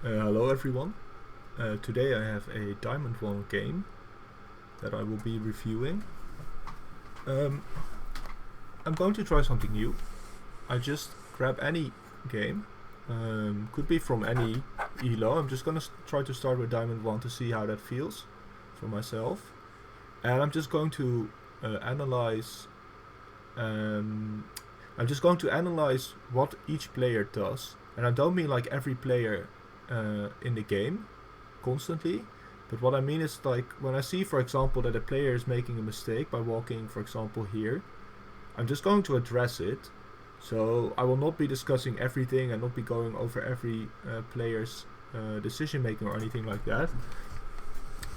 Hello everyone. Today I have a Diamond 1 game that I will be reviewing. I'm going to try something new. I just grab any game, could be from any ELO. I'm just gonna try to start with Diamond 1 to see how that feels for myself. And I'm just going to analyze what each player does. And I don't mean like every player in the game constantly, but what I mean is like when I see, for example, that a player is making a mistake by walking, for example, here, I'm just going to address it. So I will not be discussing everything and not be going over every player's decision making or anything like that.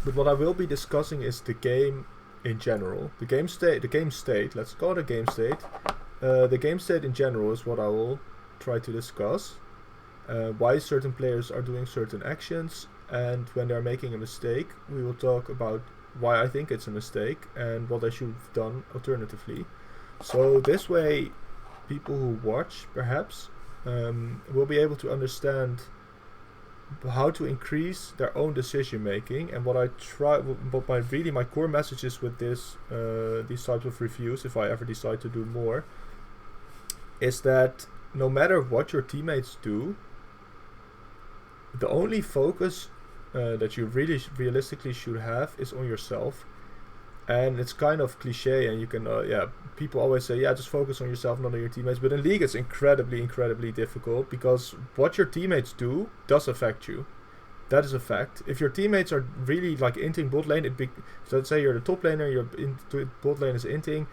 But what I will be discussing is the game in general. The game state, let's call it a game state. The game state in general is what I will try to discuss. Why certain players are doing certain actions, and when they're making a mistake, we will talk about why I think it's a mistake and what they should have done alternatively. So this way, people who watch perhaps will be able to understand how to increase their own decision making. And what my core messages with these types of reviews, if I ever decide to do more, is that no matter what your teammates do, the only focus that you really realistically should have is on yourself. And it's kind of cliche, and you can people always say, just focus on yourself, not on your teammates. But in League it's incredibly difficult, because what your teammates do does affect you. That is a fact. If your teammates are really like inting bot lane, so let's say you're the top laner, your bot lane is inting,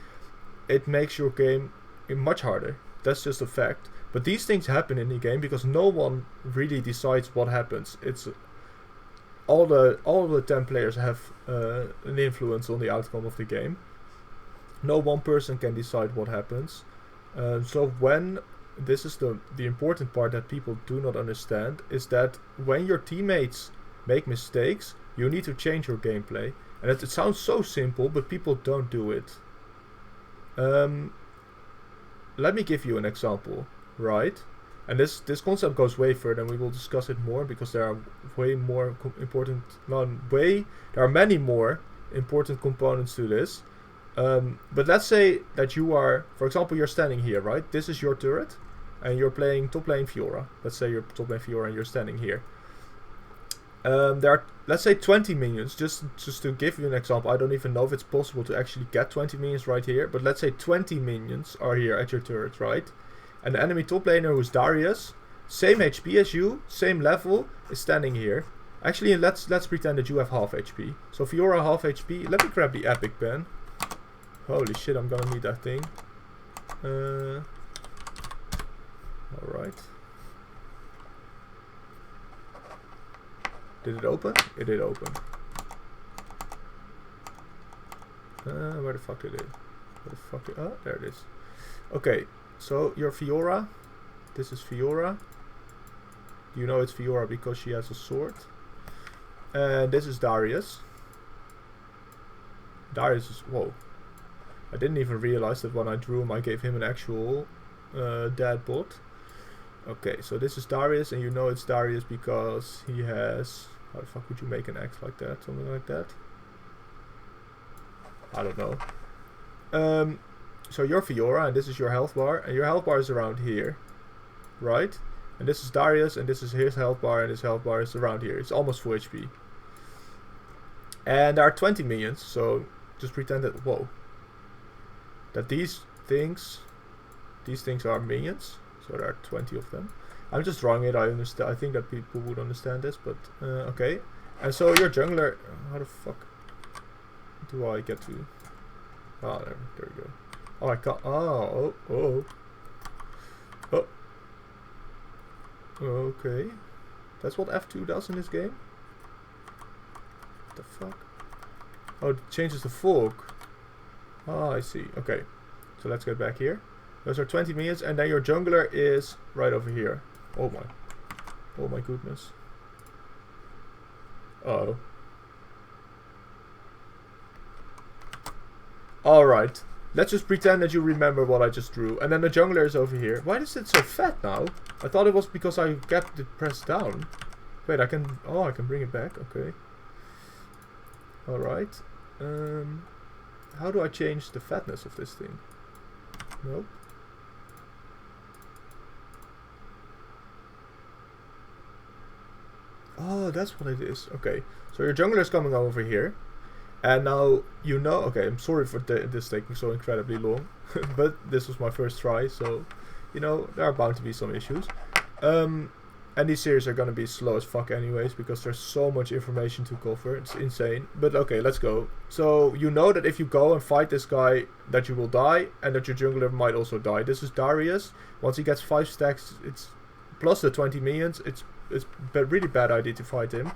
it makes your game much harder. That's just a fact. But these things happen in the game because no one really decides what happens. It's all the 10 players have an influence on the outcome of the game. No one person can decide what happens. So when this is the important part that people do not understand, is that when your teammates make mistakes, you need to change your gameplay. And it sounds so simple, but people don't do it. Let me give you an example, right? And this concept goes way further, and we will discuss it more because there are there are many more important components to this. But let's say that you are, for example, you're standing here, right? This is your turret, and you're playing top lane Fiora. Let's say you're top lane Fiora and you're standing here. There are, let's say, 20 minions. Just to give you an example, I don't even know if it's possible to actually get 20 minions right here, but let's say 20 minions are here at your turret, right? And the enemy top laner, who's Darius, same HP as you, same level, is standing here. Actually, let's pretend that you have half HP. So Fiora half HP. Let me grab the epic pen. Holy shit, I'm gonna need that thing. Alright. Did it open? It did open. Where the fuck did it? Oh, there it is. Okay, so you're Fiora. This is Fiora. You know it's Fiora because she has a sword. And this is Darius. Darius is... Whoa. I didn't even realize that when I drew him I gave him an actual dead bot. Okay, so this is Darius, and you know it's Darius because he has... How the fuck would you make an X like that? Something like that? I don't know. So you're Fiora, and this is your health bar, and your health bar is around here. Right? And this is Darius, and this is his health bar, and his health bar is around here. It's almost full HP. And there are 20 minions, so just pretend that... Whoa. That these things are minions. So there are 20 of them. I'm just drawing it. I understand. I think that people would understand this, but okay. And so your jungler. How the fuck do I get to? Ah, there we go. Oh, I can't. Oh. Okay. That's what F2 does in this game. What the fuck? Oh, it changes the fog. Ah, I see. Okay. So let's get back here. Those are 20 minions, and then your jungler is right over here. Oh my goodness. Uh-oh. Alright. Let's just pretend that you remember what I just drew. And then the jungler is over here. Why is it so fat now? I thought it was because I kept it pressed down. Wait, I can... Oh, I can bring it back. Okay. Alright. How do I change the fatness of this thing? Nope. Oh, that's what it is. Okay. So your jungler is coming over here. And now, you know... Okay, I'm sorry for this taking so incredibly long. But this was my first try, so... You know, there are bound to be some issues. And these series are gonna be slow as fuck anyways, because there's so much information to cover. It's insane. But okay, let's go. So, you know that if you go and fight this guy, that you will die, and that your jungler might also die. This is Darius. Once he gets 5 stacks, it's... Plus the 20 minions, it's a really bad idea to fight him.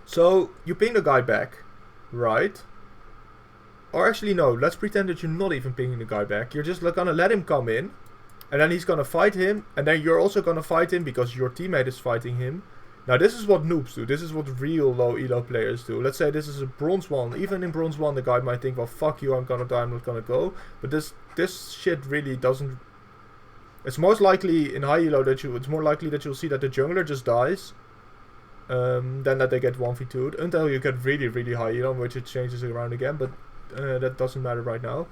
So, you ping the guy back, right? Or actually, no, let's pretend that you're not even pinging the guy back. You're just gonna let him come in, and then he's gonna fight him, and then you're also gonna fight him because your teammate is fighting him. Now, this is what noobs do. This is what real low elo players do. Let's say this is a bronze 1. Even in bronze 1, the guy might think, well, fuck you, I'm gonna die, I'm not gonna go. But this shit really doesn't... It's most likely in high elo that it's more likely that you'll see that the jungler just dies than that they get 1v2'd until you get really, really high elo, in which it changes around again, but that doesn't matter right now.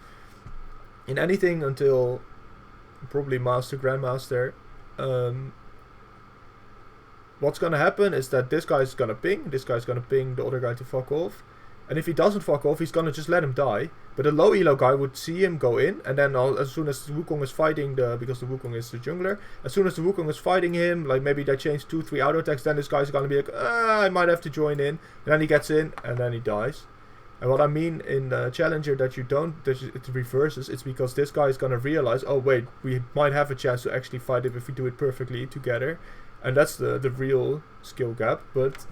In anything until probably Master, Grandmaster, what's gonna happen is that this guy's gonna ping the other guy to fuck off. And if he doesn't fuck off, he's gonna just let him die. But a low elo guy would see him go in, and then as soon as the Wukong is fighting because the Wukong is the jungler, as soon as the Wukong is fighting him, like maybe they change 2-3 auto attacks, then this guy's gonna be like, I might have to join in. And then he gets in, and then he dies. And what I mean in the Challenger that it reverses, it's because this guy is gonna realize, oh wait, we might have a chance to actually fight it if we do it perfectly together. And that's the real skill gap. But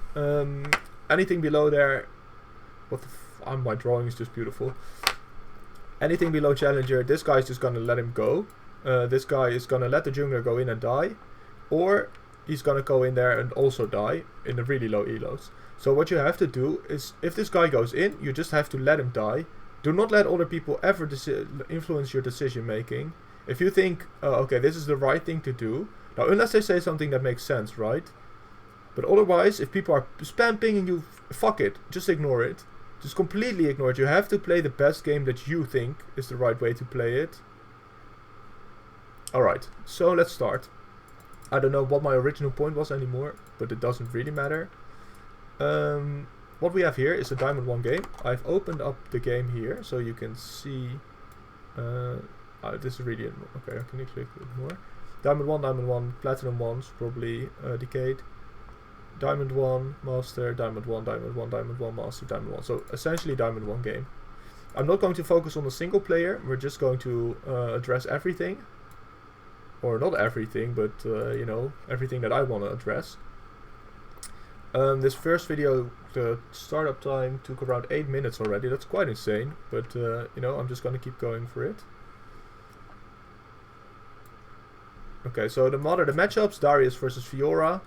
anything below there... my drawing is just beautiful. Anything below Challenger, this guy is just gonna let him go. This guy is gonna let the jungler go in and die. Or he's gonna go in there and also die in the really low elos. So what you have to do is, if this guy goes in, you just have to let him die. Do not let other people ever influence your decision making. If you think, okay, this is the right thing to do. Now, unless they say something that makes sense, right? But otherwise, if people are spam pinging you, fuck it. Just ignore it. Just completely ignore it. You have to play the best game that you think is the right way to play it. Alright, so let's start. I don't know what my original point was anymore, but it doesn't really matter. What we have here is a Diamond 1 game. I've opened up the game here, so you can see... this is really... Okay, can you click a bit more? Diamond 1, Platinum 1's probably Decade. Diamond 1, Master, Diamond 1, Diamond 1, Diamond 1, Master, Diamond 1. So essentially Diamond 1 game. I'm not going to focus on the single player. We're just going to address everything. Or not everything, but you know, everything that I want to address. This first video, the startup time took around 8 minutes already. That's quite insane. But you know, I'm just going to keep going for it. Okay, so the matchups, Darius versus Fiora.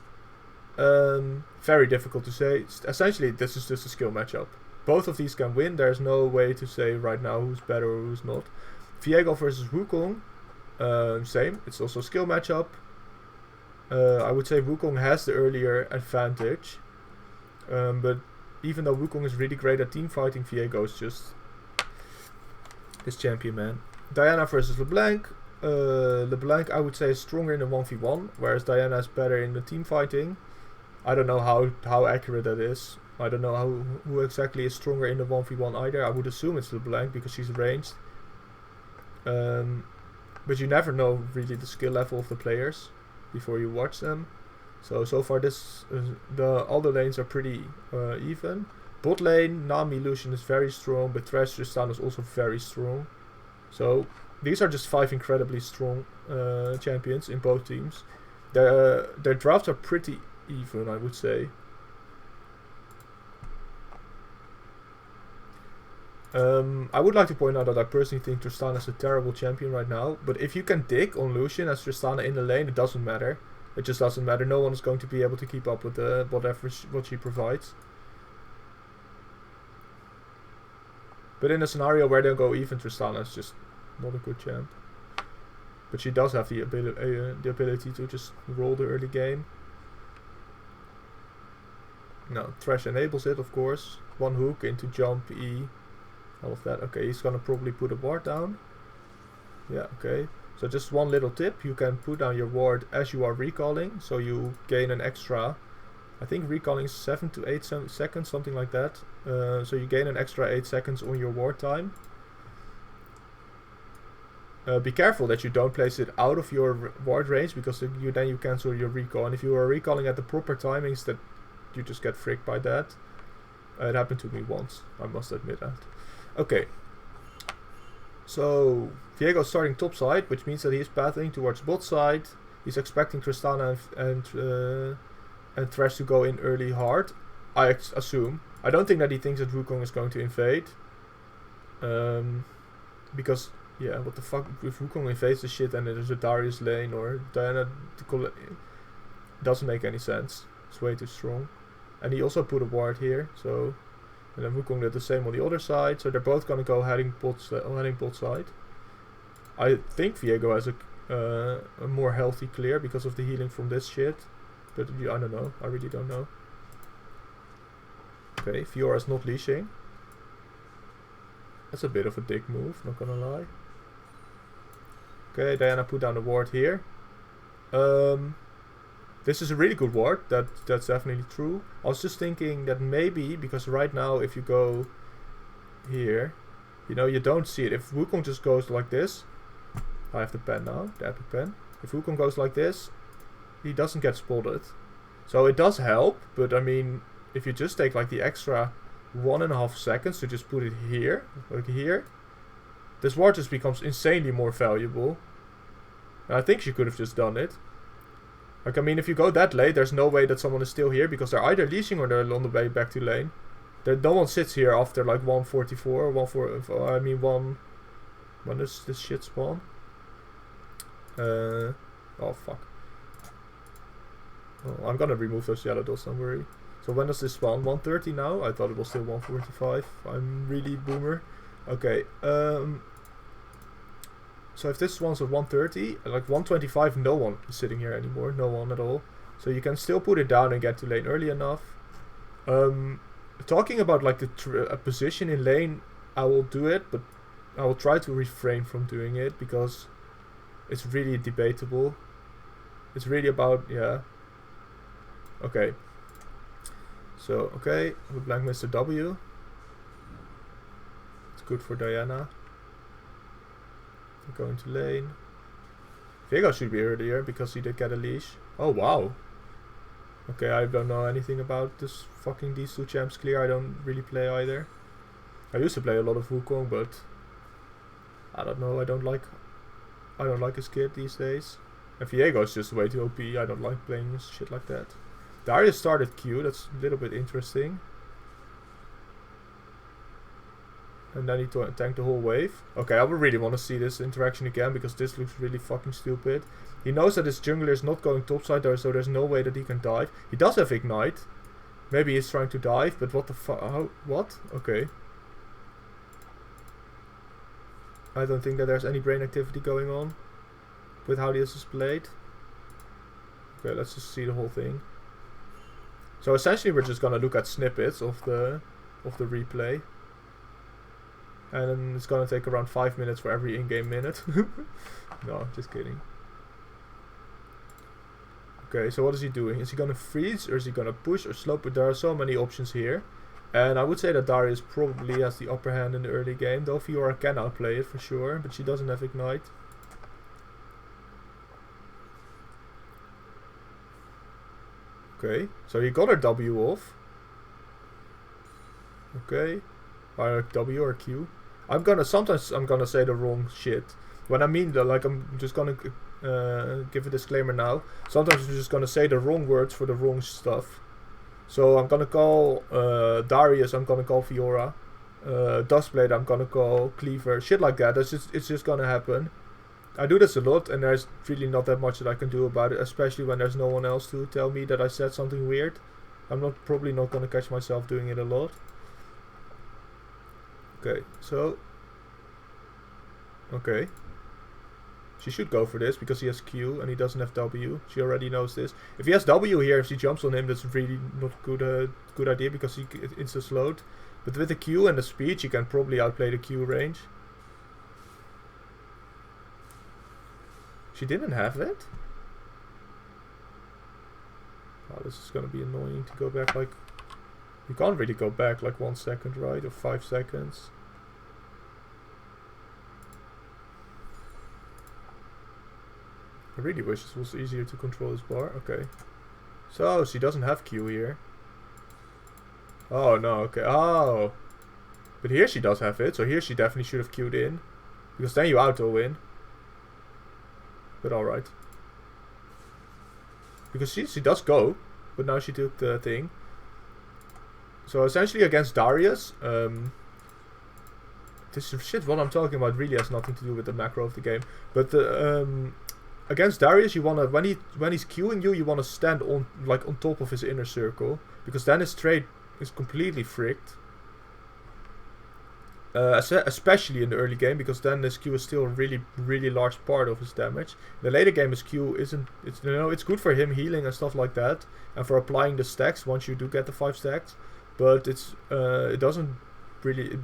Very difficult to say. Essentially, this is just a skill matchup. Both of these can win. There's no way to say right now who's better or who's not. Viego versus Wukong. Same. It's also a skill matchup. I would say Wukong has the earlier advantage. But even though Wukong is really great at team fighting, Viego is just this champion, man. Diana versus LeBlanc. LeBlanc, I would say, is stronger in the 1v1, whereas Diana is better in the team fighting. I don't know how accurate that is. I don't know who exactly is stronger in the 1v1 either. I would assume it's LeBlanc because she's ranged. But you never know really the skill level of the players before you watch them. So far all the lanes are pretty even. Bot lane, Nami Lucian is very strong, but Thresh Tristana is also very strong. So these are just 5 incredibly strong champions in both teams. Their drafts are pretty even, I would say. I would like to point out that I personally think Tristana is a terrible champion right now. But if you can dig on Lucian as Tristana in the lane, it doesn't matter. It just doesn't matter. No one is going to be able to keep up with what she provides. But in a scenario where they go even, Tristana is just not a good champ. But she does have the ability to just roll the early game. No, Thresh enables it, of course. One hook into jump, E, all of that. Okay, he's gonna probably put a ward down. Yeah, okay. So just one little tip, you can put down your ward as you are recalling, so you gain an extra, I think recalling is 7 to 8 seconds, something like that. So you gain an extra 8 seconds on your ward time. Be careful that you don't place it out of your ward range, because then you cancel your recall. And if you are recalling at the proper timings, that you just get fricked by that. It happened to me once, I must admit that. Okay. So Viego's starting top side, which means that he's pathing towards bot side. He's expecting Tristana and Thresh to go in early hard, I assume. I don't think that he thinks that Wukong is going to invade. Because, yeah, what the fuck, if Wukong invades the shit and there's a Darius lane or Diana, it doesn't make any sense. It's way too strong. And he also put a ward here, so... And then Wukong did the same on the other side, so they're both gonna go heading bot side. I think Viego has a more healthy clear because of the healing from this shit. But I don't know, I really don't know. Okay, Fiora's not leashing. That's a bit of a dick move, not gonna lie. Okay, Diana put down the ward here. This is a really good ward, that's definitely true. I was just thinking that maybe, because right now if you go here, you know, you don't see it. If Wukong just goes like this, I have the pen now, the epic pen. If Wukong goes like this, he doesn't get spotted. So it does help, but I mean, if you just take like the extra 1.5 seconds to just put it here, like here, this ward just becomes insanely more valuable. And I think she could have just done it. Like, I mean, if you go that late, there's no way that someone is still here, because they're either leashing or they're on the way back to lane. No one sits here after like 144 or 144. I mean, when does this shit spawn? Oh fuck. Oh, I'm gonna remove those yellow dots, don't worry. So when does this spawn? 130 now? I thought it was still 145. I'm really boomer. Okay. So if this one's at 130, like 125, no one is sitting here anymore. No one at all. So you can still put it down and get to lane early enough. Talking about like a position in lane, I will do it, but I will try to refrain from doing it because it's really debatable. It's really about, yeah. Okay. So, okay, we blank missed a W. It's good for Diana. Going to lane. Vega should be earlier because he did get a leash. Oh wow. Okay, I don't know anything about this fucking these two champs clear. I don't really play either. I used to play a lot of Wukong, but I don't know. I don't like his kid these days. And Viego is just way too OP. I don't like playing shit like that. Darius started Q. That's a little bit interesting. And then he tanked the whole wave. Okay, I would really want to see this interaction again because this looks really fucking stupid. He knows that his jungler is not going topside though, so there's no way that he can dive. He does have ignite. Maybe he's trying to dive, but what the fuck? What? Okay. I don't think that there's any brain activity going on with how this is played. Okay, let's just see the whole thing. So essentially we're just gonna look at snippets of the replay. And it's gonna take around 5 minutes for every in-game minute. No, just kidding. Okay, so what is he doing? Is he gonna freeze or is he gonna push or slow? But there are so many options here. And I would say that Darius probably has the upper hand in the early game. Though Fiora can outplay it for sure, but she doesn't have ignite. Okay, so he got her W off. Okay. Or W or Q. Sometimes I'm gonna say the wrong shit. When I mean that, like, I'm just gonna give a disclaimer now. Sometimes I'm just gonna say the wrong words for the wrong stuff. So I'm gonna call Darius, I'm gonna call Fiora. Dustblade, I'm gonna call Cleaver. Shit like that. It's just gonna happen. I do this a lot, and there's really not that much that I can do about it, especially when there's no one else to tell me that I said something weird. I'm probably not gonna catch myself doing it a lot. Okay, so... Okay. She should go for this because he has Q and he doesn't have W. She already knows this. If he has W here, if she jumps on him, that's really not good idea because he insta-slowed. But with the Q and the speed, she can probably outplay the Q range. She didn't have it? Oh, this is gonna be annoying to go back like... You can't really go back like 1 second, right? Or 5 seconds. I really wish this was easier to control this bar. Okay. So, she doesn't have Q here. Oh, no, okay. Oh! But here she does have it, so here she definitely should have queued in. Because then you auto-win. But alright. Because she does go, but now she took the thing. So essentially against Darius, this shit what I'm talking about really has nothing to do with the macro of the game. But against Darius, you wanna when he's queuing you wanna stand on on top of his inner circle, because then his trade is completely fricked. Especially in the early game, because then his Q is still a really large part of his damage. In the later game, his Q isn't. It's good for him healing and stuff like that, and for applying the stacks once you do get the 5 stacks. But it doesn't really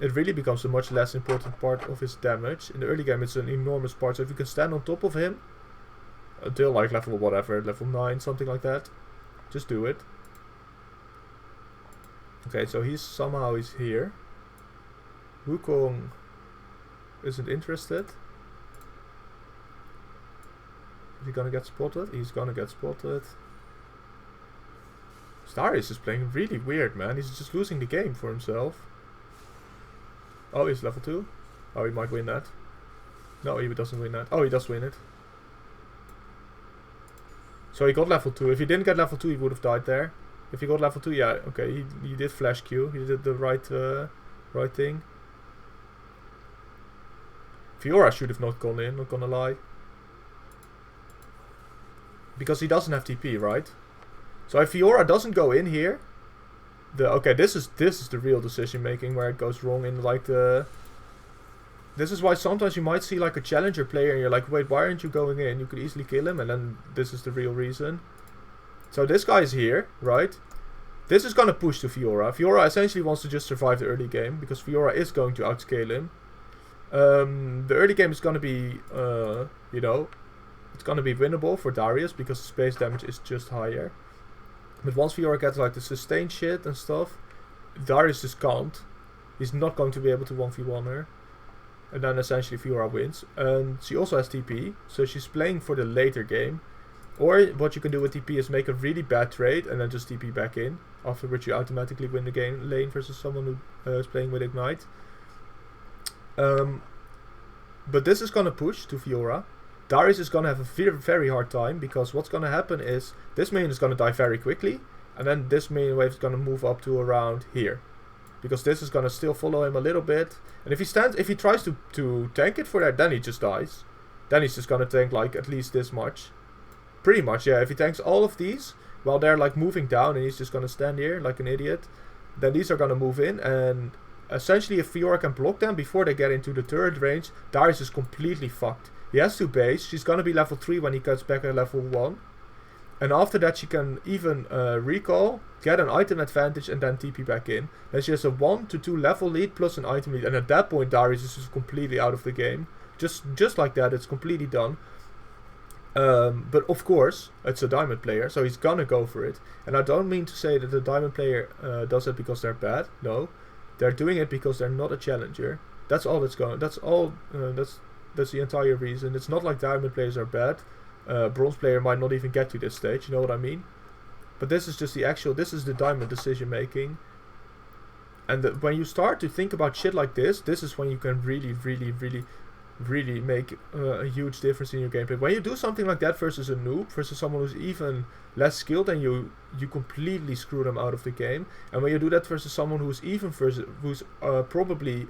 it really becomes a much less important part of his damage. In the early game, it's an enormous part. So if you can stand on top of him until like level 9, something like that, just do it. Okay, so he's here. Wukong isn't interested. Is he gonna get spotted? He's gonna get spotted. Darius is playing really weird, man. He's just losing the game for himself. Oh, he's level 2. Oh, he might win that. No, he doesn't win that. Oh, he does win it. So he got level 2. If he didn't get level 2, he would have died there. If he got level 2, yeah, okay, he did flash Q. He did the right thing. Fiora should have not gone in, not gonna lie. Because he doesn't have TP, right? So if Fiora doesn't go in here, this is the real decision making where it goes wrong in like the... This is why sometimes you might see like a challenger player and you're like, wait, why aren't you going in? You could easily kill him, and then this is the real reason. So this guy is here, right? This is gonna push to Fiora. Fiora essentially wants to just survive the early game, because Fiora is going to outscale him. The early game is gonna be, it's gonna be winnable for Darius, because the space damage is just higher. But once Fiora gets like the sustain shit and stuff, Darius just can't. He's not going to be able to 1v1 her. And then essentially Fiora wins. And she also has TP, so she's playing for the later game. Or what you can do with TP is make a really bad trade and then just TP back in. After which you automatically win the game lane versus someone who is playing with Ignite. But this is gonna push to Fiora. Darius is gonna have a very hard time, because what's gonna happen is this main is gonna die very quickly, and then this main wave is gonna move up to around here, because this is gonna still follow him a little bit. And if he tries to tank it for that, then he just dies. Then he's just gonna tank like at least this much. Pretty much, yeah. If he tanks all of these while they're like moving down, and he's just gonna stand here like an idiot, then these are gonna move in, and essentially if Fiora can block them before they get into the turret range, Darius is completely fucked. He has to base. She's gonna be level 3 when he cuts back at level 1. And after that she can even recall, get an item advantage, and then TP back in. Then she has a 1 to 2 level lead plus an item lead. And at that point Darius is just completely out of the game. Just like that, it's completely done. But of course, it's a diamond player, so he's gonna go for it. And I don't mean to say that the diamond player does it because they're bad. No. They're doing it because they're not a challenger. That's all that's going. That's all. That's the entire reason. It's not like diamond players are bad. Bronze player might not even get to this stage. You know what I mean? But this is just the actual. This is the diamond decision making. And when you start to think about shit like this is when you can really make a huge difference in your gameplay. When you do something like that versus a noob, versus someone who's even less skilled than you completely screw them out of the game. And when you do that versus someone who's probably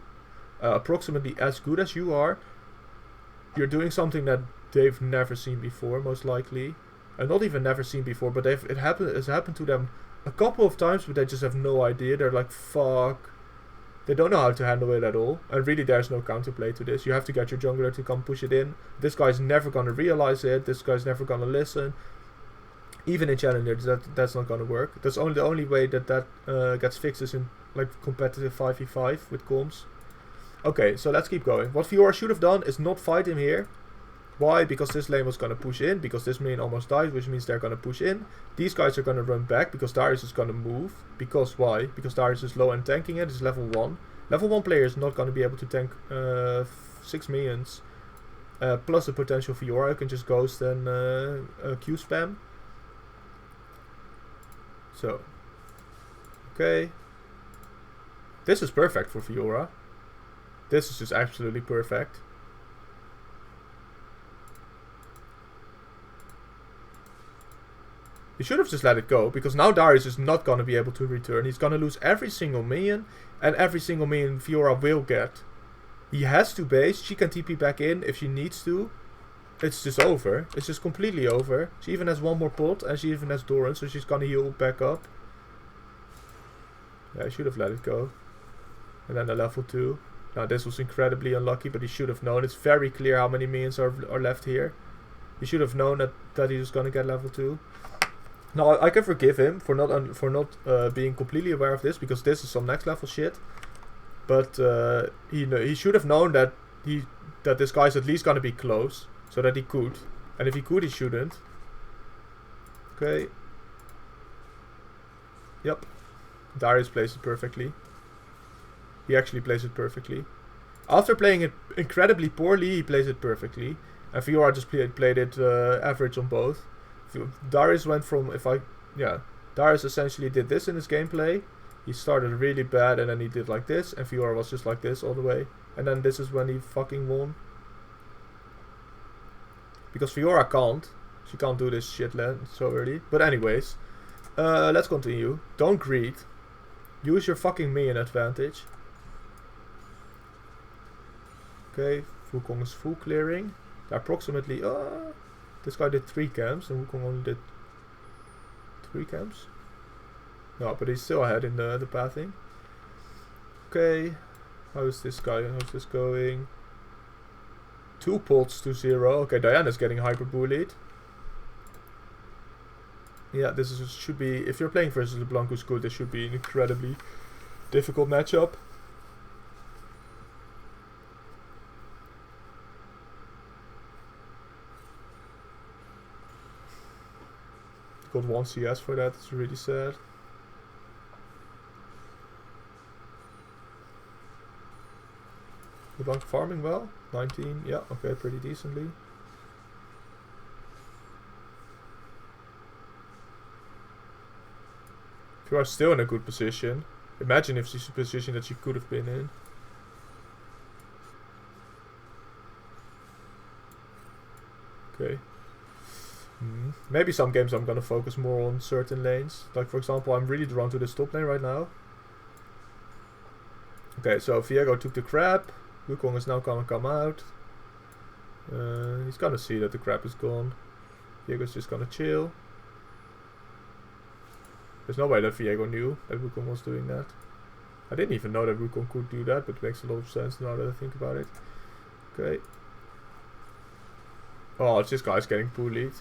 approximately as good as you are, you're doing something that they've never seen before, most likely. And not even never seen before, but it's happened to them a couple of times, but they just have no idea. They're like, fuck, They don't know how to handle it at all. And really there's no counterplay to this. You have to get your jungler to come push it in. This guy's never gonna realize it. This guy's never gonna listen. Even in Challenger, that's not gonna work. That's the only way that gets fixed is in like competitive 5v5 with comms. Okay, so let's keep going. What Fiora should have done is not fight him here. Why? Because this lane was gonna push in, because this minion almost died, which means they're gonna push in. These guys are gonna run back, because Darius is gonna move. Because why? Because Darius is low and tanking it, it's level 1. Level 1 player is not gonna be able to tank 6 minions. Plus the potential Fiora, you can just ghost and Q spam. So, okay. This is perfect for Fiora. This is just absolutely perfect. He should have just let it go, because now Darius is not going to be able to return. He's going to lose every single minion, and every single minion Fiora will get. He has to base. She can TP back in if she needs to. It's just over. It's just completely over. She even has one more pot, and she even has Doran, so she's going to heal back up. Yeah, I should have let it go. And then the level 2. Now this was incredibly unlucky, but he should have known. It's very clear how many minions are left here. He should have known that he was going to get level 2. Now I can forgive him for not being completely aware of this, because this is some next level shit. But he should have known that this guy's at least gonna be close, so that he could. And if he could, he shouldn't. Okay. Yep. Darius plays it perfectly. He actually plays it perfectly. After playing it incredibly poorly, he plays it perfectly. And Fiora just played it average on both. Darius went from, Darius essentially did this in his gameplay. He started really bad and then he did like this, and Fiora was just like this all the way. And then this is when he fucking won. Because Fiora can't. She can't do this shit so early. But anyways, let's continue. Don't greed. Use your fucking minion advantage. Okay, Wukong is full clearing. Approximately, this guy did 3 camps and Wukong only did 3 camps. No, but he's still ahead in the pathing. Okay, how is this guy? How's this going? 2 pots to 0. Okay, Diana's getting hyper bullied. Yeah, should be, if you're playing versus LeBlanc who's good, this should be an incredibly difficult matchup. Got 1 CS for that, it's really sad. LeBlanc farming well, 19, yeah, okay, pretty decently. If you are still in a good position, imagine if she's a position that she could have been in. Okay. Maybe some games I'm gonna focus more on certain lanes. Like for example, I'm really drawn to this top lane right now. Okay, so Viego took the crab. Wukong is now gonna come out. He's gonna see that the crab is gone. Viego's just gonna chill. There's no way that Viego knew that Wukong was doing that. I didn't even know that Wukong could do that, but it makes a lot of sense now that I think about it. Okay. Oh, it's this guy's getting bullied.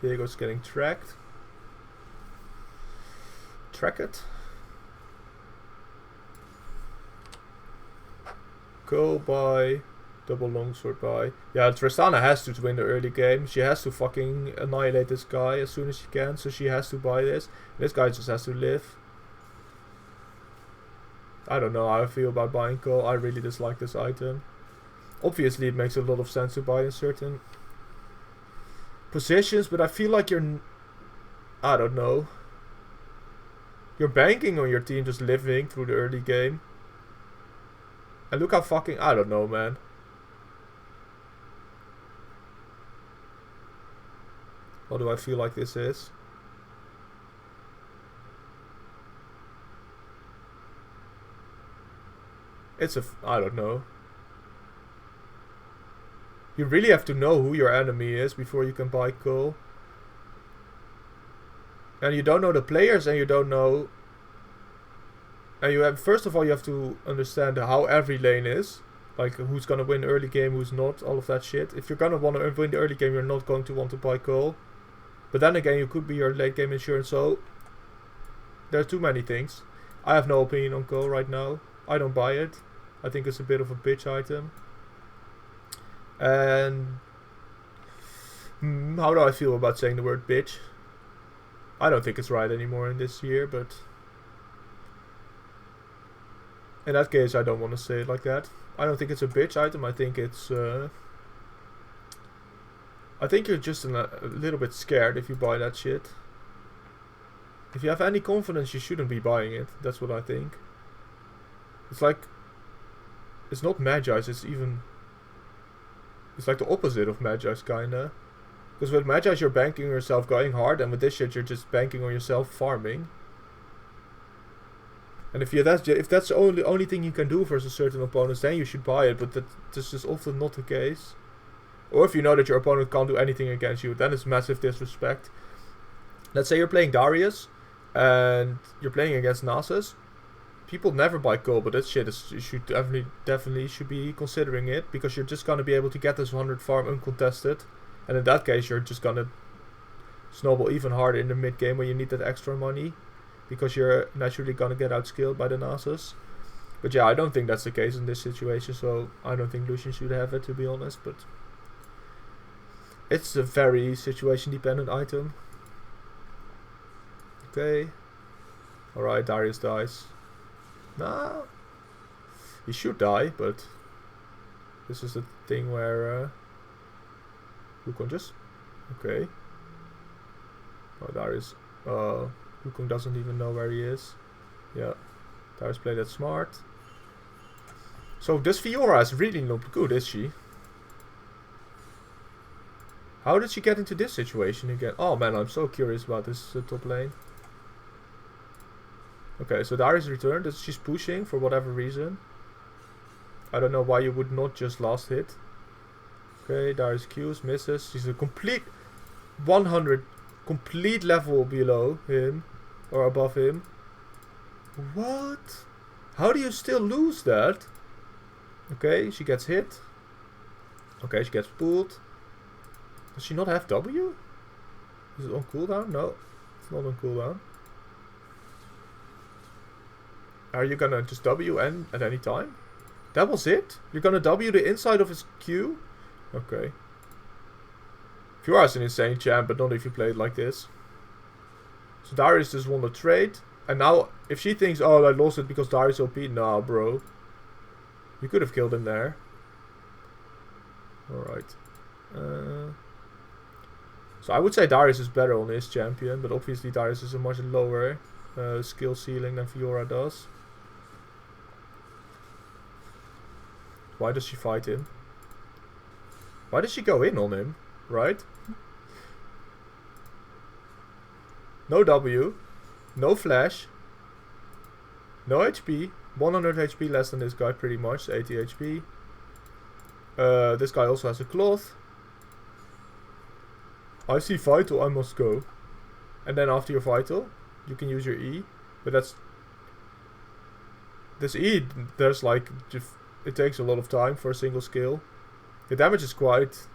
Viego's getting tracked. Track it. Go by. Double longsword by. Yeah, Tristana has to win the early game. She has to fucking annihilate this guy as soon as she can. So she has to buy this. This guy just has to live. I don't know how I feel about buying coal. I really dislike this item. Obviously it makes a lot of sense to buy in certain positions, but I feel like I don't know. You're banking on your team just living through the early game. And look how fucking, I don't know, man. What do I feel like this is? It's I don't know. You really have to know who your enemy is before you can buy coal. And you don't know the players, and you don't know... And you have, first of all, you have to understand how every lane is. Like, who's gonna win early game, who's not, all of that shit. If you're gonna want to win the early game, you're not going to want to buy coal. But then again, you could be your late game insurance, so... There are too many things. I have no opinion on coal right now. I don't buy it. I think it's a bit of a bitch item. And... how do I feel about saying the word bitch? I don't think it's right anymore in this year, but... In that case, I don't want to say it like that. I don't think it's a bitch item. I think it's... I think you're just a little bit scared if you buy that shit. If you have any confidence, you shouldn't be buying it. That's what I think. It's like... It's not Magi's, it's even... It's like the opposite of Magi's, kinda. Because with Magi's you're banking on yourself going hard, and with this shit you're just banking on yourself farming. And if that's the only thing you can do versus certain opponents, then you should buy it, but this is often not the case. Or if you know that your opponent can't do anything against you, then it's massive disrespect. Let's say you're playing Darius, and you're playing against Nasus. People never buy coal, but that shit is, you should definitely should be considering it, because you're just gonna be able to get this 100 farm uncontested. And in that case, you're just gonna snowball even harder in the mid game when you need that extra money, because you're naturally gonna get outskilled by the Nasus. But yeah, I don't think that's the case in this situation, so I don't think Lucian should have it, to be honest. But it's a very situation dependent item. Okay. Alright, Darius dies. Nah. He should die, but this is the thing where Wukong just... Okay. Oh, Darius... Wukong doesn't even know where he is. Yeah. Darius played that smart. So this Fiora is really not good, is she? How did she get into this situation again? Oh man, I'm so curious about this top lane. Okay, so Darius returned. She's pushing for whatever reason. I don't know why you would not just last hit. Okay, Darius Qs, misses. She's a complete 100 complete level below him or above him. What? How do you still lose that? Okay, she gets hit. Okay, she gets pulled. Does she not have W? Is it on cooldown? No, it's not on cooldown. Are you gonna just W N at any time? That was it? You're gonna W the inside of his Q? Okay. Fiora is an insane champ, but not if you play it like this. So Darius just won the trade. And now, if she thinks, oh, I lost it because Darius OP, nah, bro. You could have killed him there. Alright. So I would say Darius is better on his champion, but obviously Darius is a much lower skill ceiling than Fiora does. Why does she fight him? Why does she go in on him? Right? No W. No flash. No HP. 100 HP less than this guy pretty much. 80 HP. This guy also has a cloth. I see Vital, I must go. And then after your Vital, you can use your E. But that's... This E, there's like... It takes a lot of time for a single skill. The damage is quite...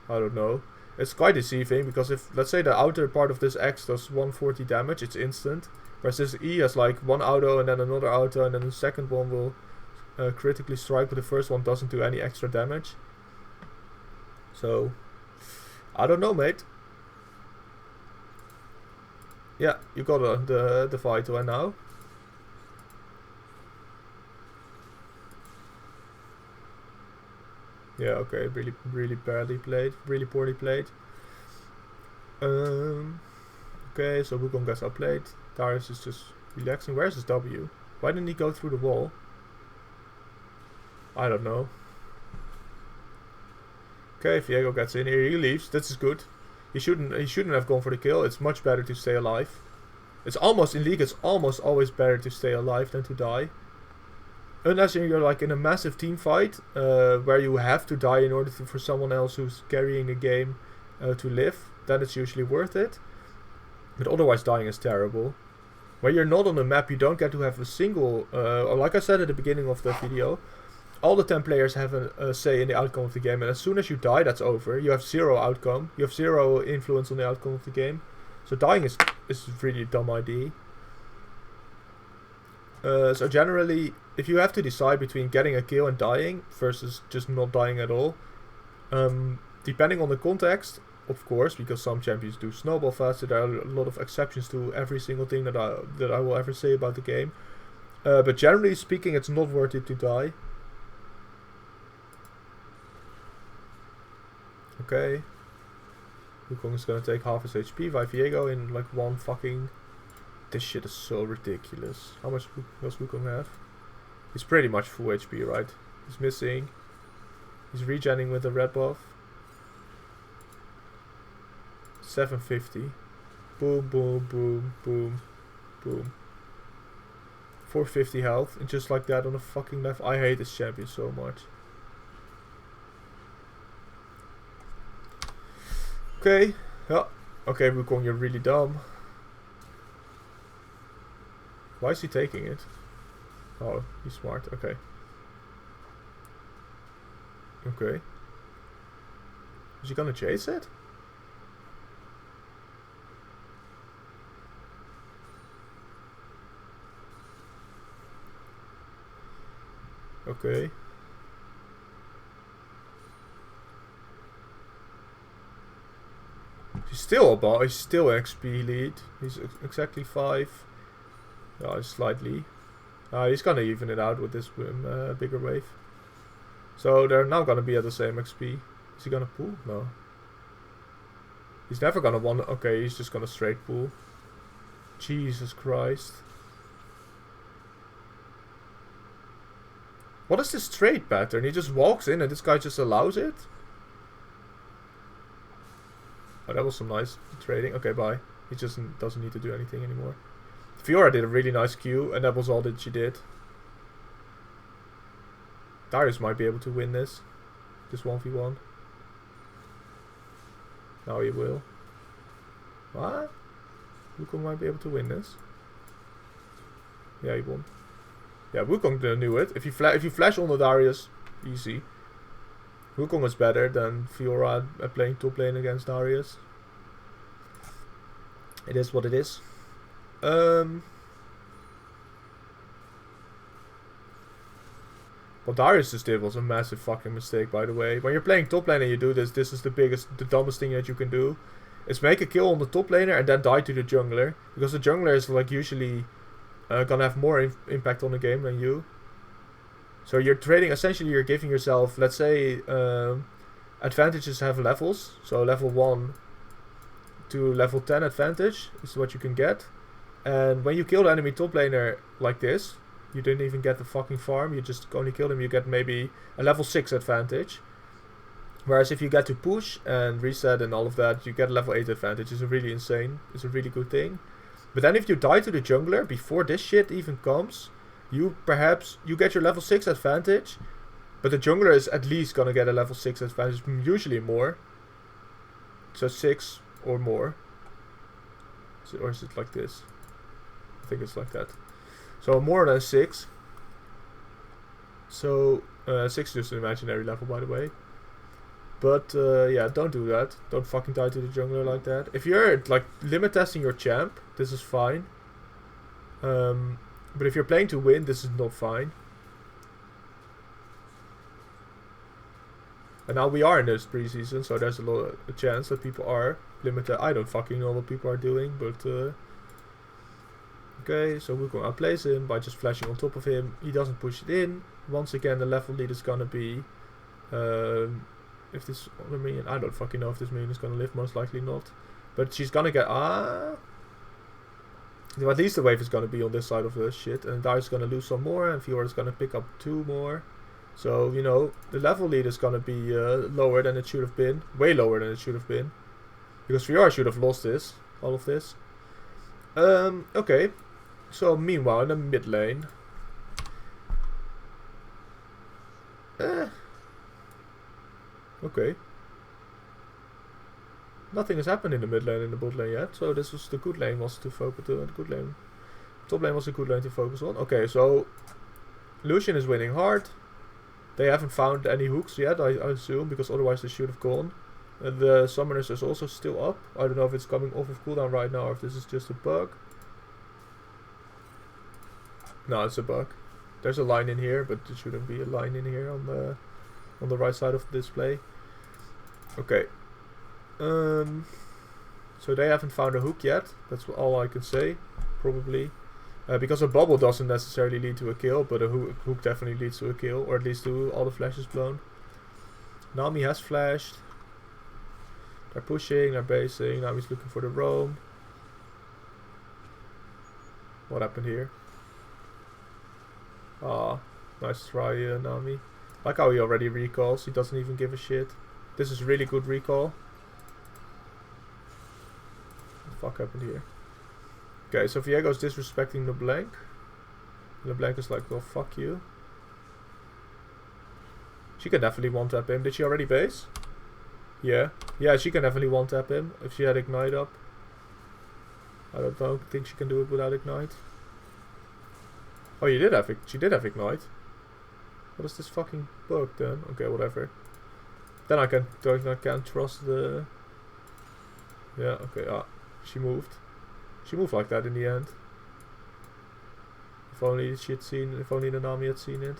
I don't know. It's quite deceiving, because if, let's say the outer part of this X does 140 damage, it's instant. Whereas this E has like one auto and then another auto, and then the second one will critically strike, but the first one doesn't do any extra damage. So, I don't know, mate. Yeah, you got the Vital, and now? Yeah, okay, really badly played, really poorly played. Okay, so Wukong gets outplayed. Darius is just relaxing. Where's his W? Why didn't he go through the wall? I don't know. Okay, Viego gets in here. He leaves. This is good. He shouldn't have gone for the kill. It's much better to stay alive. It's almost in League. It's almost always better to stay alive than to die. Unless you're like in a massive team fight, where you have to die in order for someone else who's carrying the game to live, then it's usually worth it. But otherwise dying is terrible. When you're not on the map, you don't get to have a single... like I said at the beginning of the video, all the 10 players have a say in the outcome of the game. And as soon as you die, that's over. You have zero outcome. You have zero influence on the outcome of the game. So dying is really a dumb idea. So generally, if you have to decide between getting a kill and dying versus just not dying at all, depending on the context, of course, because some champions do snowball faster, there are a lot of exceptions to every single thing that I will ever say about the game. But generally speaking, it's not worth it to die. Okay. Wukong is gonna take half his HP by Viego in like one fucking... This shit is so ridiculous. How much does Wukong have? He's pretty much full HP, right? He's missing. He's regenning with the red buff. 750. Boom, boom, boom, boom, boom. 450 health. And just like that on a fucking left. I hate this champion so much. Okay. Yeah. Okay, Wukong, you're really dumb. Why is he taking it? Oh, he's smart. Okay. Okay. Is he gonna chase it? Okay. He's still above. He's still XP lead. He's exactly 5. Oh, slightly. He's gonna even it out with this bigger wave. So they're now gonna be at the same XP. Is he gonna pull? No. He's never gonna want. Okay, he's just gonna straight pull. Jesus Christ. What is this trade pattern? He just walks in and this guy just allows it? Oh, that was some nice trading. Okay, bye. He just doesn't need to do anything anymore. Fiora did a really nice Q, and that was all that she did. Darius might be able to win this 1v1. Now he will. What? Wukong might be able to win this. Yeah, he won. Yeah, Wukong knew it. If you flash on the Darius, easy. Wukong is better than Fiora at playing top lane against Darius. It is what it is. What Darius just did was a massive fucking mistake, by the way. When you're playing top lane and you do this, this is the dumbest thing that you can do. Is make a kill on the top laner and then die to the jungler. Because the jungler is like usually gonna have more impact on the game than you. So you're trading, essentially you're giving yourself, let's say, advantages have levels. So level 1 to level 10 advantage is what you can get. And when you kill the enemy top laner like this, you didn't even get the fucking farm, you just only killed him, you get maybe a level 6 advantage. Whereas if you get to push and reset and all of that, you get a level 8 advantage. It's really insane. It's a really good thing. But then if you die to the jungler before this shit even comes, you get your level 6 advantage, but the jungler is at least gonna get a level 6 advantage, usually more. So 6 or more. Or is it like this? I think it's like that. So more than 6. So 6 is just an imaginary level, by the way. But yeah, don't do that. Don't fucking die to the jungler like that. If you're like limit testing your champ, this is fine. But if you're playing to win, this is not fine. And now we are in this preseason, so there's a chance that people are limited. I don't fucking know what people are doing, but okay, so Wukong outplays him by just flashing on top of him. He doesn't push it in. Once again, the level lead is gonna be if this other minion, I don't fucking know if this minion is gonna live, most likely not. But she's gonna get so at least the wave is gonna be on this side of the shit, and Darius is gonna lose some more, and Fiora is gonna pick up 2 more. So, you know, the level lead is gonna be lower than it should have been. Way lower than it should have been. Because Fiora should have lost this. All of this. Okay. So, meanwhile, in the mid lane. Okay. nothing has happened in the mid lane and the bot lane yet. So this was the good lane was to focus on. The good lane, top lane was a good lane to focus on. Okay, so Lucian is winning hard. They haven't found any hooks yet, I assume, because otherwise they should have gone. The summoners is also still up. I don't know if it's coming off of cooldown right now or if this is just a bug. No, it's a bug. There's a line in here, but there shouldn't be a line in here on the right side of the display. Okay. So they haven't found a hook yet. That's all I can say, probably. Because a bubble doesn't necessarily lead to a kill, but a hook definitely leads to a kill, or at least to all the flashes blown. Nami has flashed. They're pushing, they're basing. Nami's looking for the roam. What happened here? Ah, nice try, Nami. Like how he already recalls, he doesn't even give a shit. This is really good recall. What the fuck happened here? Okay, so Viego's disrespecting LeBlanc. LeBlanc is like, well, fuck you. She can definitely one-tap him. Did she already base? Yeah. Yeah, she can definitely one-tap him if she had Ignite up. I don't think she can do it without Ignite. Oh, she did have Ignite. What is this fucking bug then? Okay, whatever. Then I can't trust the... Yeah, okay, she moved. She moved like that in the end. If only the Nami had seen it.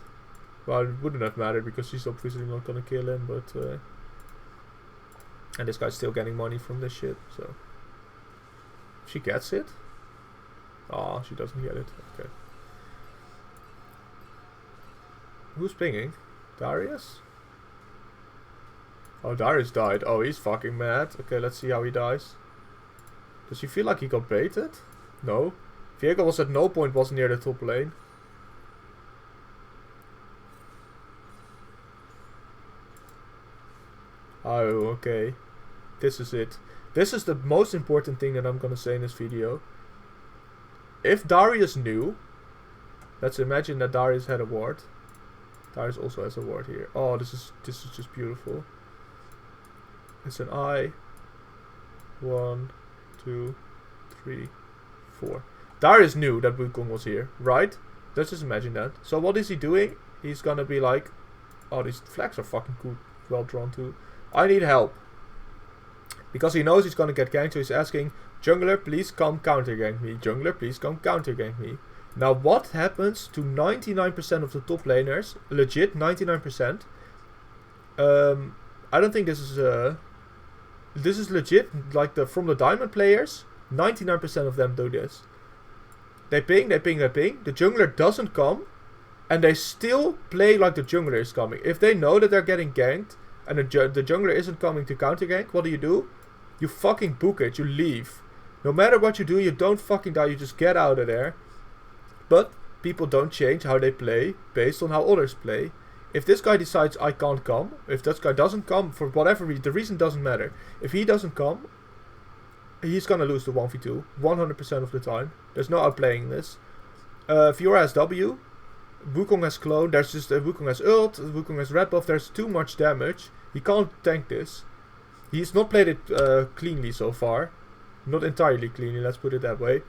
Well, it wouldn't have mattered because she's obviously not gonna kill him, but... and this guy's still getting money from this shit, so... She gets it? Oh, she doesn't get it. Okay. Who's pinging? Darius? Oh, Darius died. Oh, he's fucking mad. Okay, let's see how he dies. Does he feel like he got baited? No. Viego was at no point was near the top lane. Oh, okay. This is it. This is the most important thing that I'm gonna say in this video. If Darius knew, let's imagine that Darius had a ward. Darius also has a ward here. Oh, this is just beautiful. It's an I. 1, 2, 3, 4. Darius knew that Wukong was here, right? Let's just imagine that. So what is he doing? He's gonna be like, oh, these flags are fucking good, well drawn too. I need help. Because he knows he's gonna get ganked, so he's asking, jungler, please come counter gank me. Jungler, please come counter gank me. Now what happens to 99% of the top laners? Legit, 99%. I don't think this is legit. Like from the diamond players, 99% of them do this. They ping. The jungler doesn't come, and they still play like the jungler is coming. If they know that they're getting ganked, and the jungler isn't coming to counter gank, what do? You fucking book it. You leave. No matter what you do, you don't fucking die. You just get out of there. But people don't change how they play based on how others play. If this guy decides I can't come, if this guy doesn't come for whatever reason, the reason doesn't matter. If he doesn't come, he's gonna lose the 1v2 100% of the time. There's no outplaying this. Fiora has W. Wukong has clone. There's just Wukong has ult. Wukong has red buff. There's too much damage. He can't tank this. He's not played it cleanly so far. Not entirely cleanly, let's put it that way.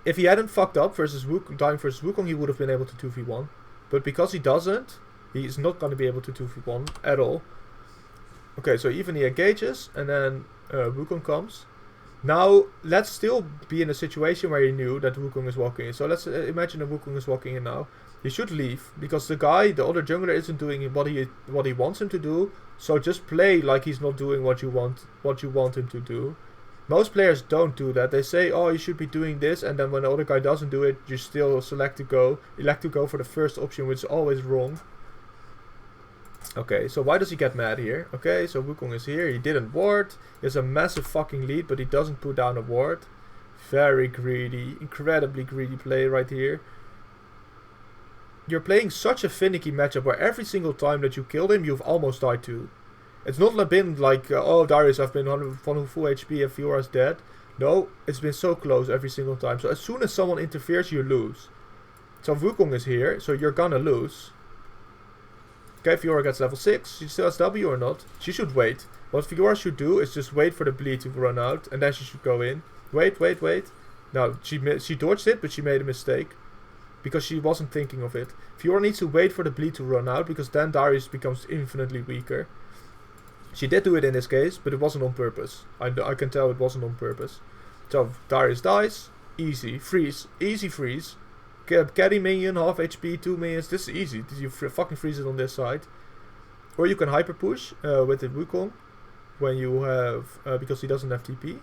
If he hadn't fucked up versus dying versus Wukong, he would have been able to 2v1. But because he doesn't, he's not going to be able to 2v1 at all. Okay, so even he engages, and then Wukong comes. Now, let's still be in a situation where he knew that Wukong is walking in. So let's imagine that Wukong is walking in now. He should leave, because the other jungler isn't doing what he wants him to do. So just play like he's not doing what you want him to do. Most players don't do that. They say, oh, you should be doing this, and then when the other guy doesn't do it, you still elect to go for the first option, which is always wrong. Okay, so why does he get mad here? Okay, so Wukong is here. He didn't ward. He has a massive fucking lead, but he doesn't put down a ward. Very greedy. Incredibly greedy play right here. You're playing such a finicky matchup where every single time that you killed him, you've almost died too. It's not been like, oh, Darius, I've been on full HP and Fiora's dead. No, it's been so close every single time. So as soon as someone interferes, you lose. So Wukong is here, so you're gonna lose. Okay, Fiora gets level 6. She still has W or not? She should wait. What Fiora should do is just wait for the bleed to run out, and then she should go in. Wait. No, she dodged it, but she made a mistake. Because she wasn't thinking of it. Fiora needs to wait for the bleed to run out, because then Darius becomes infinitely weaker. She did do it in this case, but it wasn't on purpose. I can tell it wasn't on purpose. So, Darius dies. Easy. Freeze. Easy freeze. Carry minion, half HP, 2 minions. This is easy. You fucking freeze it on this side. Or you can hyper push with the Wukong. When you have... because he doesn't have TP.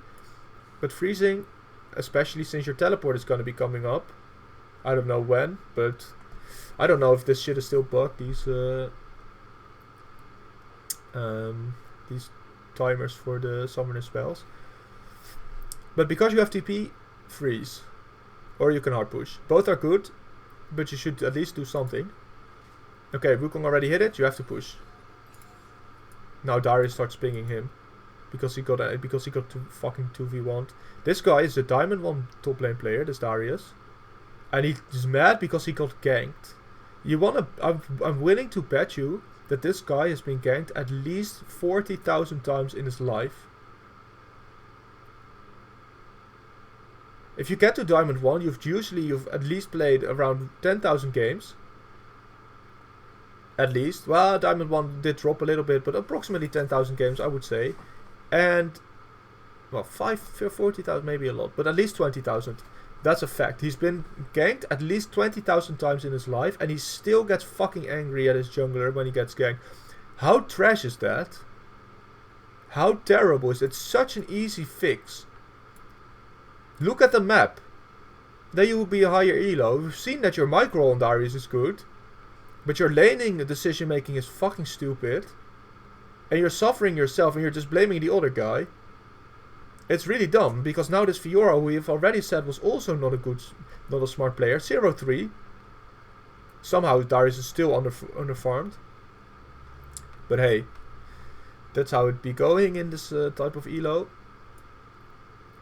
But freezing, especially since your teleport is going to be coming up. I don't know when, but... I don't know if this shit is still bugged. These timers for the summoner spells. But because you have TP, freeze. Or you can hard push. Both are good, but you should at least do something. Okay, Wukong already hit it. You have to push. Now Darius starts pinging him because he got fucking 2v1. This guy is a Diamond 1 top lane player. This Darius, and he's mad because he got ganked. I'm willing to bet you that this guy has been ganked at least 40,000 times in his life. If you get to Diamond 1, you've at least played around 10,000 games. At least. Well, Diamond 1 did drop a little bit, but approximately 10,000 games, I would say. And, well, 40,000 maybe a lot, but at least 20,000. That's a fact. He's been ganked at least 20,000 times in his life, and he still gets fucking angry at his jungler when he gets ganked. How trash is that? How terrible is it? It's such an easy fix. Look at the map. Then you will be a higher elo. We've seen that your micro on Darius is good. But your laning decision making is fucking stupid. And you're suffering yourself and you're just blaming the other guy. It's really dumb. Because now this Fiora, who we've already said was also not a smart player. 0-3. Somehow Darius is still underfarmed. But hey. That's how it be going in this type of elo.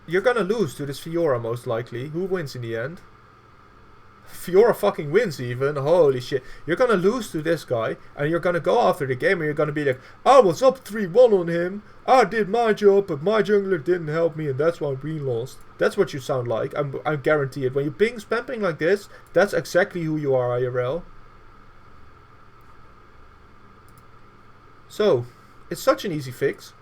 You're gonna lose to this Fiora most likely. Who wins in the end? Fiora fucking wins even. Holy shit. You're gonna lose to this guy. And you're gonna go after the game and you're gonna be like, I was up 3-1 on him. I did my job, but my jungler didn't help me and that's why we lost. That's what you sound like. I guarantee it. When you spam ping like this, that's exactly who you are, IRL. So, it's such an easy fix.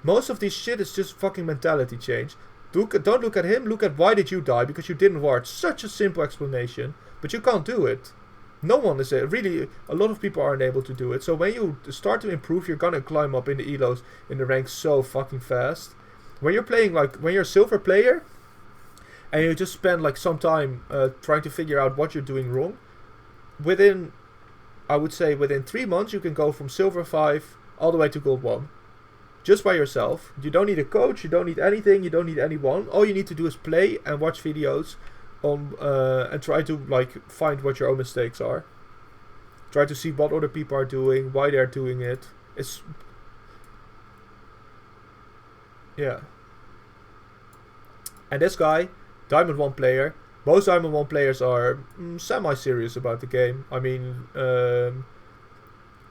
Most of this shit is just fucking mentality change. Don't look at him, look at why did you die, because you didn't ward. Such a simple explanation, but you can't do it. No one is really, a lot of people aren't able to do it. So when you start to improve, you're gonna climb up in the elos, in the ranks so fucking fast. When you're playing when you're a silver player, and you just spend like some time trying to figure out what you're doing wrong, I would say within 3 months you can go from silver 5 all the way to gold 1. Just by yourself. You don't need a coach, you don't need anything, you don't need anyone. All you need to do is play and watch videos on and try to find what your own mistakes are. Try to see what other people are doing, why they're doing it. Yeah. And this guy, Diamond 1 player. Most Diamond 1 players are semi-serious about the game. I mean,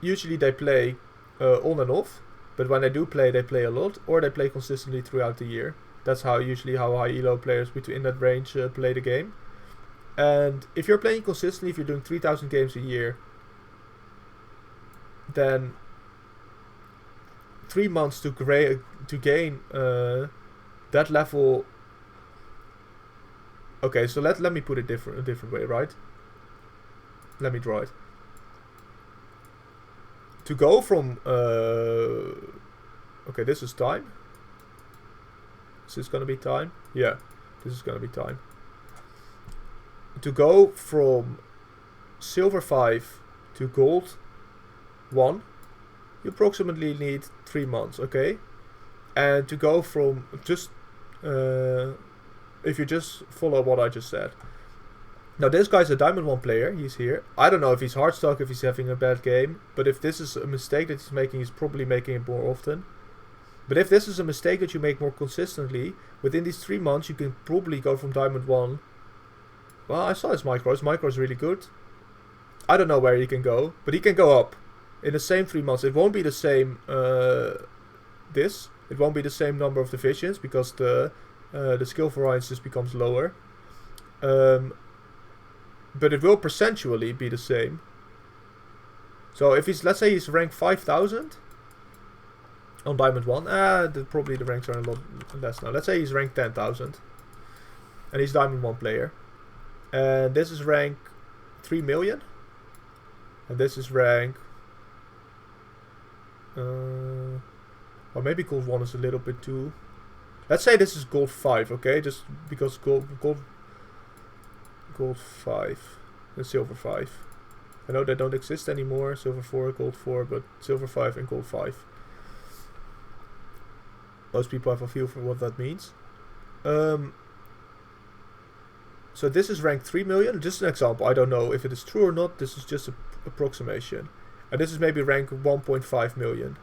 usually they play on and off. But when they do play, they play a lot, or they play consistently throughout the year. That's usually how high elo players in that range play the game. And if you're playing consistently, if you're doing 3,000 games a year, then 3 months to gain that level. Okay, so let me put it a different way, right? Let me draw it. To go from okay, this is time. Is this gonna be time? Yeah, this is gonna be time. To go from silver 5 to gold 1, you approximately need 3 months, okay? And to go from if you just follow what I just said. Now this guy's a Diamond 1 player, he's here. I don't know if he's hard stuck, if he's having a bad game. But if this is a mistake that he's making, he's probably making it more often. But if this is a mistake that you make more consistently, within these 3 months you can probably go from Diamond 1. Well, I saw his micro is really good. I don't know where he can go, but he can go up. in the same 3 months. It won't be the same. It won't be the same number of divisions because the skill variance just becomes lower. But it will percentually be the same. So if he's, let's say he's ranked 5,000 on Diamond 1, probably the ranks are a lot less now. Let's say he's ranked 10,000 and he's Diamond 1 player. And this is rank 3 million. And this is rank... or maybe gold 1 is a little bit too... Let's say this is gold 5, okay? Just because gold 5 and silver 5. I know they don't exist anymore, silver 4, gold 4, but silver 5 and gold 5. Most people have a feel for what that means. So this is rank 3 million, just an example. I don't know if it is true or not, this is just an approximation. And this is maybe rank 1.5 million.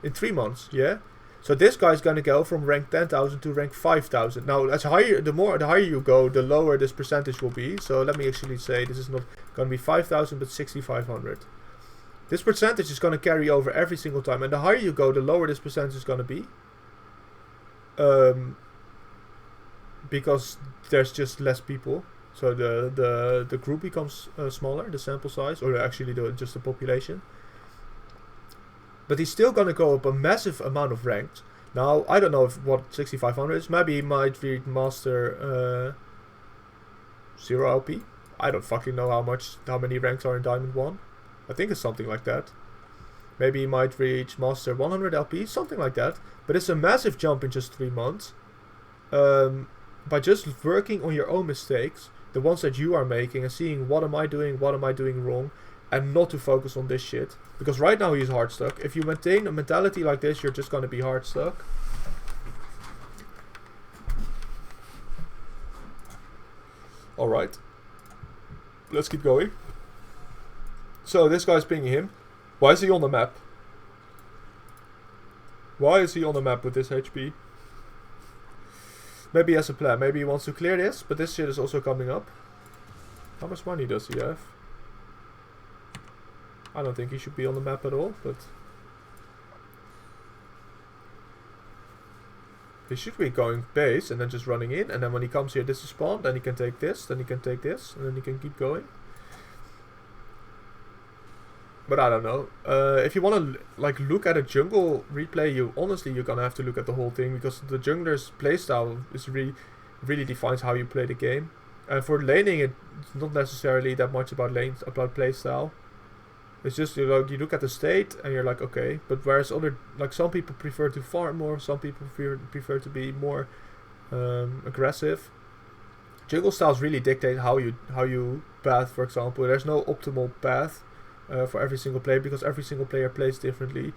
In 3 months, yeah? So this guy's gonna go from rank 10,000 to rank 5,000. Now, the higher you go, the lower this percentage will be. So let me actually say this is not gonna be 5,000, but 6,500. This percentage is gonna carry over every single time, and the higher you go, the lower this percentage is gonna be. Because there's just less people, so the group becomes smaller, the sample size, or actually just the population. But he's still gonna go up a massive amount of ranks. Now, I don't know what 6,500 is. Maybe he might reach Master 0 LP. I don't fucking know how many ranks are in Diamond 1. I think it's something like that. Maybe he might reach Master 100 LP, something like that. But it's a massive jump in just 3 months. By just working on your own mistakes, the ones that you are making, and seeing what am I doing wrong, and not to focus on this shit. Because right now he's hard stuck. If you maintain a mentality like this, you're just gonna be hard stuck. Alright. Let's keep going. So this guy's pinging him. Why is he on the map? Why is he on the map with this HP? Maybe he has a plan. Maybe he wants to clear this, but this shit is also coming up. How much money does he have? I don't think he should be on the map at all, but... he should be going base and then just running in, and then when he comes here, this is spawn, then he can take this, then he can take this, and then he can keep going. But I don't know. If you want to like look at a jungle replay, you're gonna have to look at the whole thing, because the jungler's playstyle is really defines how you play the game. And for laning, it's not necessarily that much about playstyle. It's just you look at the state and you're like, okay. But whereas some people prefer to farm more, some people prefer to be more aggressive. Jungle styles really dictate how you path. For example, there's no optimal path for every single player, because every single player plays differently.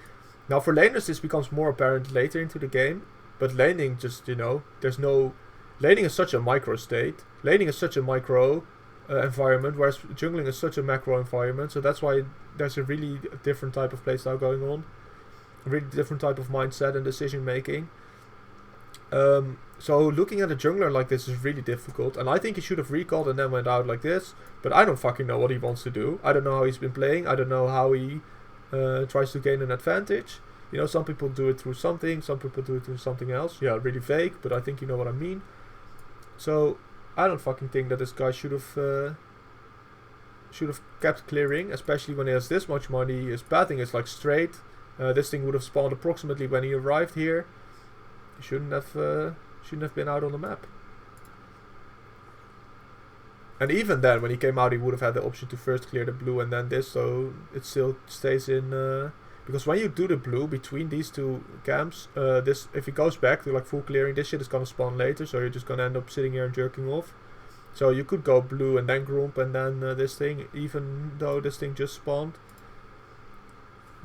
Now for laners this becomes more apparent later into the game, but laning just, laning is such a micro state. Laning is such a micro environment, whereas jungling is such a macro environment, so that's why there's a really different type of playstyle going on. A really different type of mindset and decision making. So looking at a jungler like this is really difficult, and I think he should have recalled and then went out like this, but I don't fucking know what he wants to do. I don't know how he's been playing. I don't know how he tries to gain an advantage. Some people do it through something, some people do it through something else. Yeah, really vague, but I think you know what I mean. So I don't fucking think that this guy should have kept clearing, especially when he has this much money. His pathing is like straight. This thing would have spawned approximately when he arrived here. He shouldn't have been out on the map. And even then, when he came out, he would have had the option to first clear the blue and then this, so it still stays in. Because when you do the blue between these two camps, if it goes back to like full clearing, this shit is gonna spawn later, so you're just gonna end up sitting here and jerking off. So you could go blue and then Grump and then this thing, even though this thing just spawned.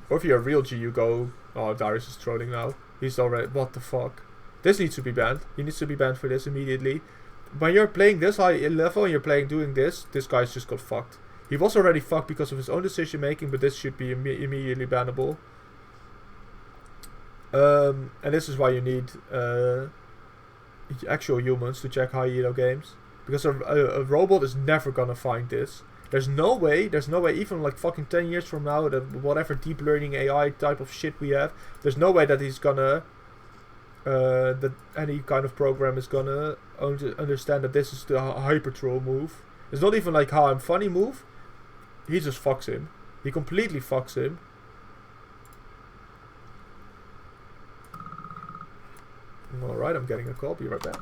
Or if you're a real G, you go... Oh, Darius is trolling now. He's already... What the fuck? This needs to be banned. He needs to be banned for this immediately. When you're playing this high level and you're doing this guy's just got fucked. He was already fucked because of his own decision making, but this should be immediately bannable. And this is why you need actual humans to check high elo games. Because a robot is never gonna find this. There's no way, even like fucking 10 years from now, that whatever deep learning AI type of shit we have, there's no way that he's gonna, that any kind of program is gonna understand that this is the hyper troll move. It's not even like how I'm funny move. He just fucks him. He completely fucks him. Alright, I'm getting a call. Be right back.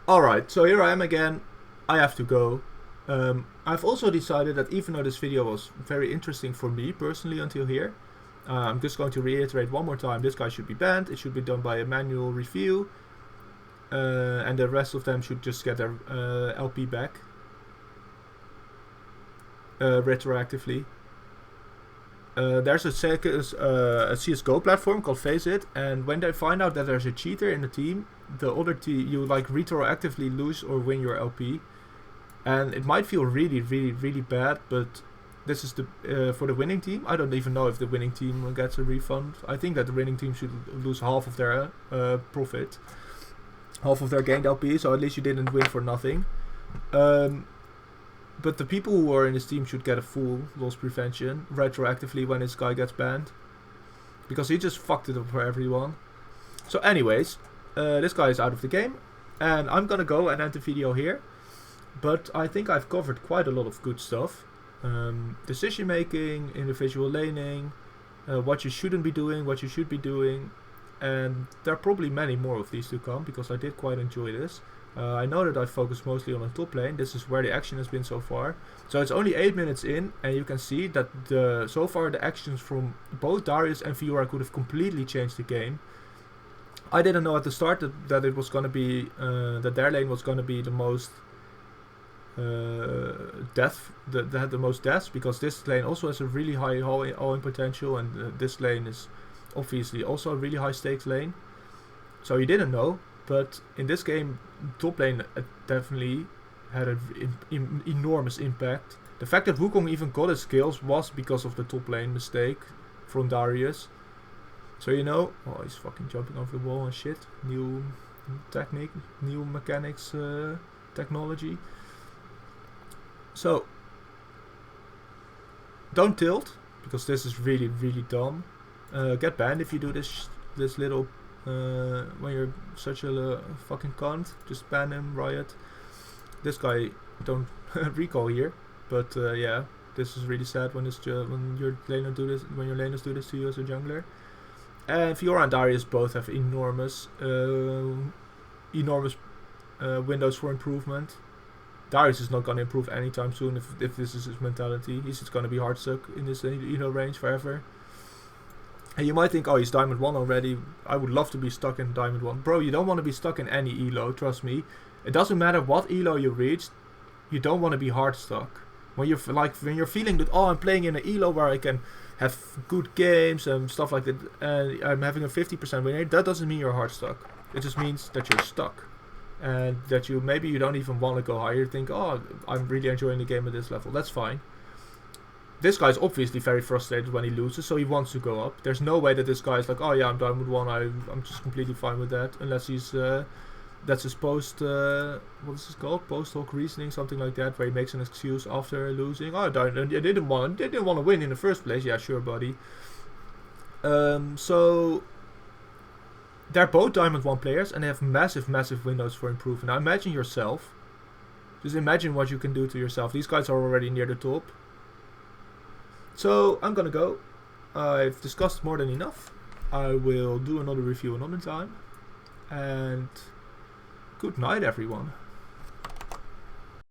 Alright, so here I am again. I have to go. I've also decided that even though this video was very interesting for me personally until here, I'm just going to reiterate one more time. This guy should be banned. It should be done by a manual review. And the rest of them should just get their LP back. Retroactively. There's a CSGO platform called FaceIt, and when they find out that there's a cheater in the team, the other team, you like retroactively lose or win your LP. And it might feel really, really, really bad, but this is the for the winning team. I don't even know if the winning team gets a refund. I think that the winning team should lose half of their profit, half of their gained LP, so at least you didn't win for nothing. But the people who are in this team should get a full loss prevention retroactively when this guy gets banned, because he just fucked it up for everyone. So anyways, this guy is out of the game, and I'm gonna go and end the video here. But I think I've covered quite a lot of good stuff. Decision making, individual laning, what you shouldn't be doing, what you should be doing, and there are probably many more of these to come, because I did quite enjoy this. I know that I focused mostly on the top lane. This is where the action has been so far. So it's only 8 minutes in, and you can see that so far the actions from both Darius and Fiora could have completely changed the game. I didn't know at the start that it was gonna be that their lane was gonna be the most death, that had the most deaths, because this lane also has a really high all-in potential, and this lane is obviously also a really high stakes lane. So you didn't know. But in this game, top lane definitely had an enormous impact. The fact that Wukong even got his kills was because of the top lane mistake from Darius. So you know, oh, he's fucking jumping over the wall and shit. New technique, new mechanics, technology. So don't tilt, because this is really, really dumb. Get banned if you do this little. When you're such a fucking cunt, just ban him, Riot. This guy don't recall here, but yeah, this is really sad when your laners do this to you as a jungler. And Fiora and Darius both have enormous windows for improvement. Darius is not gonna improve anytime soon if this is his mentality. He's just gonna be hard stuck in this range forever. And you might think, oh, he's Diamond 1 already. I would love to be stuck in Diamond 1. Bro, you don't want to be stuck in any elo, trust me. It doesn't matter what elo you reach, you don't want to be hard stuck. When you're feeling that, oh, I'm playing in an elo where I can have good games and stuff like that, and I'm having a 50% win rate, that doesn't mean you're hard stuck. It just means that you're stuck. And that maybe you don't even want to go higher. You think, oh, I'm really enjoying the game at this level. That's fine. This guy's obviously very frustrated when he loses, so he wants to go up. There's no way that this guy's like, oh yeah, I'm Diamond 1, I'm just completely fine with that. Unless he's, that's his what is this called? Post-hoc reasoning, something like that, where he makes an excuse after losing. Oh, they didn't want to win in the first place. Yeah, sure, buddy. So they're both Diamond 1 players, and they have massive, massive windows for improvement. Now imagine yourself. Just imagine what you can do to yourself. These guys are already near the top. So I'm gonna go. I've discussed more than enough. I will do another review another time. And good night, everyone.